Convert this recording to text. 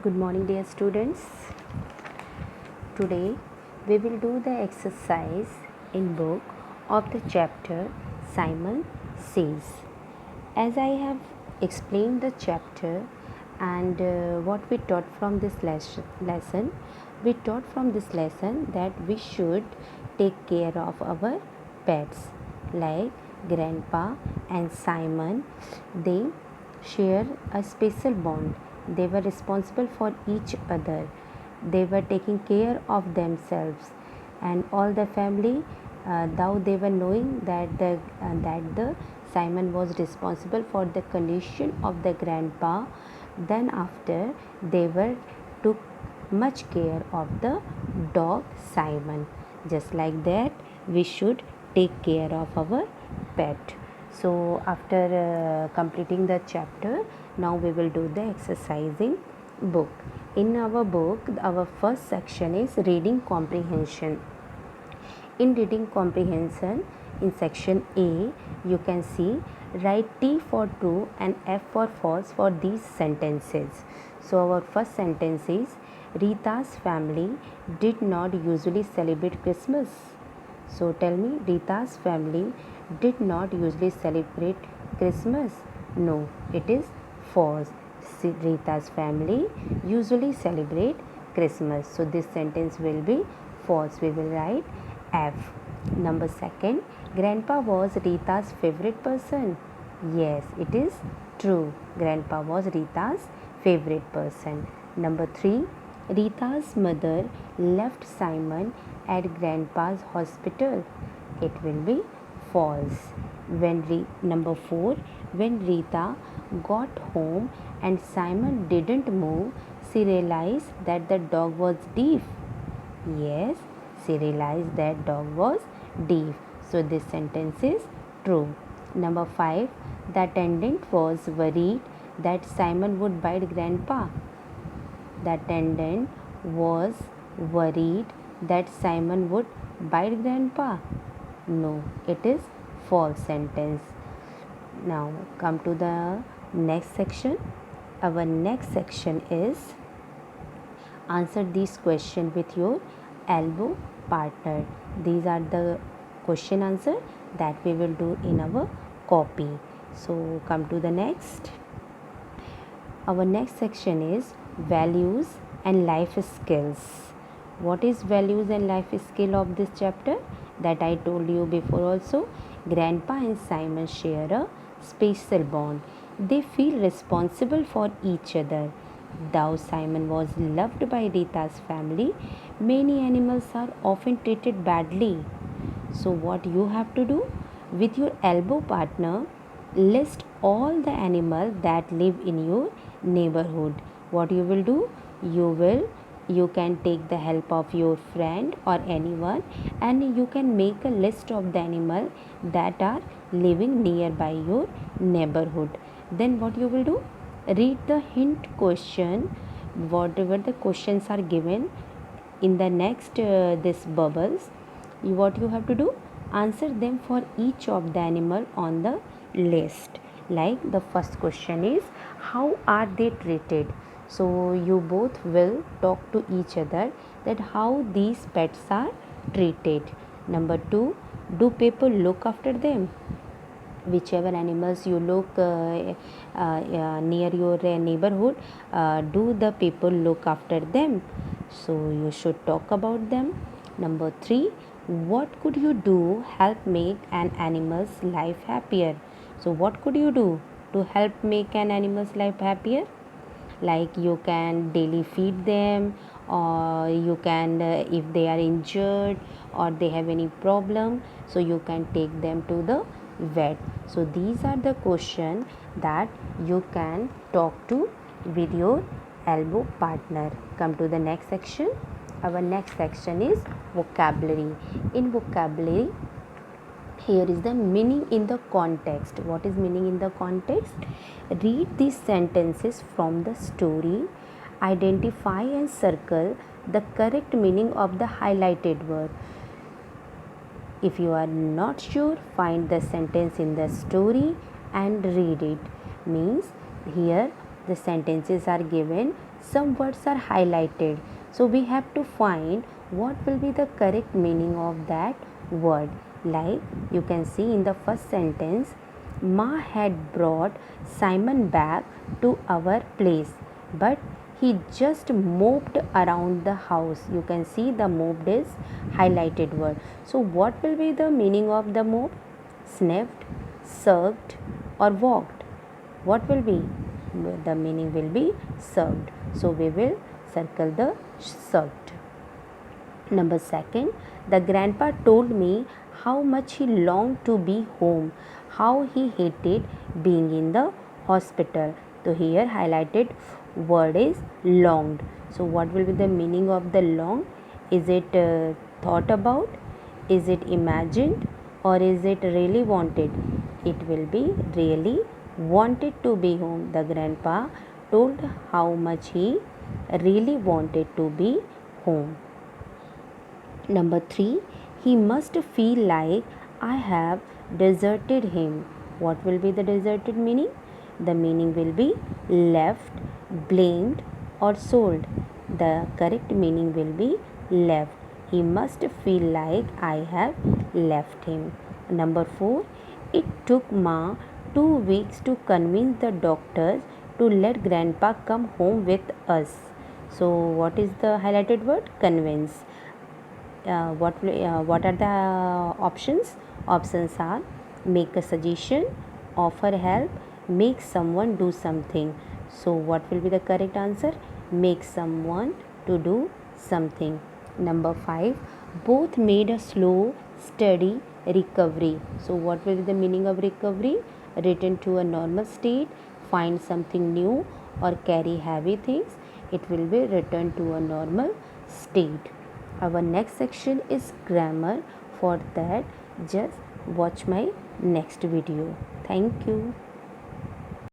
Good morning, dear students. Today we will do the exercise in book of the chapter Simon Says. As I have explained the chapter and what we taught from this lesson, we taught from this lesson that we should take care of our pets like Grandpa and Simon. They share a special bond. They were responsible for each other. They were taking care of themselves and all the family. Though they were knowing that the Simon was responsible for the condition of the grandpa. Then after they were took much care of the dog Simon. Just like that, we should take care of our pet. So after completing the chapter, now we will do the exercising book. In our book, our first section is reading comprehension. In reading comprehension, in section A, you can see write T for true and F for false for these sentences. So our first sentence is Rita's family did not usually celebrate Christmas. So tell me, Rita's family did not usually celebrate Christmas. No, it is false. Rita's family usually celebrate Christmas. So this sentence will be false. We will write F. Number second, Grandpa was Rita's favorite person. Yes, it is true. Grandpa was Rita's favorite person. Number three, Rita's mother left Simon at Grandpa's hospital. It will be false. Number 4, when Rita got home and Simon didn't move, she realized that the dog was deaf. Yes, she realized that dog was deaf. So this sentence is true. Number 5, the attendant was worried that Simon would bite Grandpa. The attendant was worried that Simon would bite Grandpa. No, it is false sentence. Now come to the next section. Our next section is answer this question with your elbow partner. These are the question answer that we will do in our copy. So come to the next. Our next section is values and life skills. What is values and life skill of this chapter? That I told you before also. Grandpa and Simon share a special bond. They feel responsible for each other. Though Simon was loved by Rita's family, many animals are often treated badly. So what you have to do? With your elbow partner, list all the animals that live in your neighborhood. What you will do? You can take the help of your friend or anyone, and you can make a list of the animal that are living nearby your neighborhood. Then what you will do? Read the hint question, whatever the questions are given in the next this bubbles. What you have to do? Answer them for each of the animal on the list. Like the first question is, how are they treated? So you both will talk to each other that how these pets are treated. Number 2, do people look after them? Whichever animals you look near your neighborhood, do the people look after them? So you should talk about them. Number 3, what could you do help make an animal's life happier? So what could you do to help make an animal's life happier? Like you can daily feed them, or you can if they are injured or they have any problem, so you can take them to the vet. So these are the questions that you can talk to with your elbow partner. Come to the next section. Our next section is vocabulary. In vocabulary, here is the meaning in the context. What is meaning in the context? Read these sentences from the story. Identify and circle the correct meaning of the highlighted word. If you are not sure, find the sentence in the story and read it. Means here The sentences are given, some words are highlighted. So we have to find what will be the correct meaning of that word. Like you can see in the first sentence, Ma had brought Simon back to our place, but he just moped around the house. You can see the moped is highlighted word. So what will be the meaning of the mope? Sniffed, sucked or walked. What will be? The meaning will be served. So we will circle the served. Number second, the grandpa told me how much he longed to be home, how he hated being in the hospital. So here highlighted word is longed. So what will be the meaning of the long? Is it thought about? Is it imagined? Or is it really wanted? It will be really wanted to be home. The grandpa told how much he really wanted to be home. Number 3, he must feel like I have deserted him. What will be the deserted meaning? The meaning will be left, blamed, or sold. The correct meaning will be left. He must feel like I have left him. Number 4, it took Ma 2 weeks to convince the doctors to let grandpa come home with us. So, what is the highlighted word? Convince. What are the options? Options are make a suggestion, offer help, make someone do something. So what will be the correct answer? Make someone to do something. Number 5, both made a slow steady recovery. So what will be the meaning of recovery? Return to a normal state, find something new, or carry heavy things. It will be return to a normal state. Our next section is grammar. For that, just watch my next video. Thank you.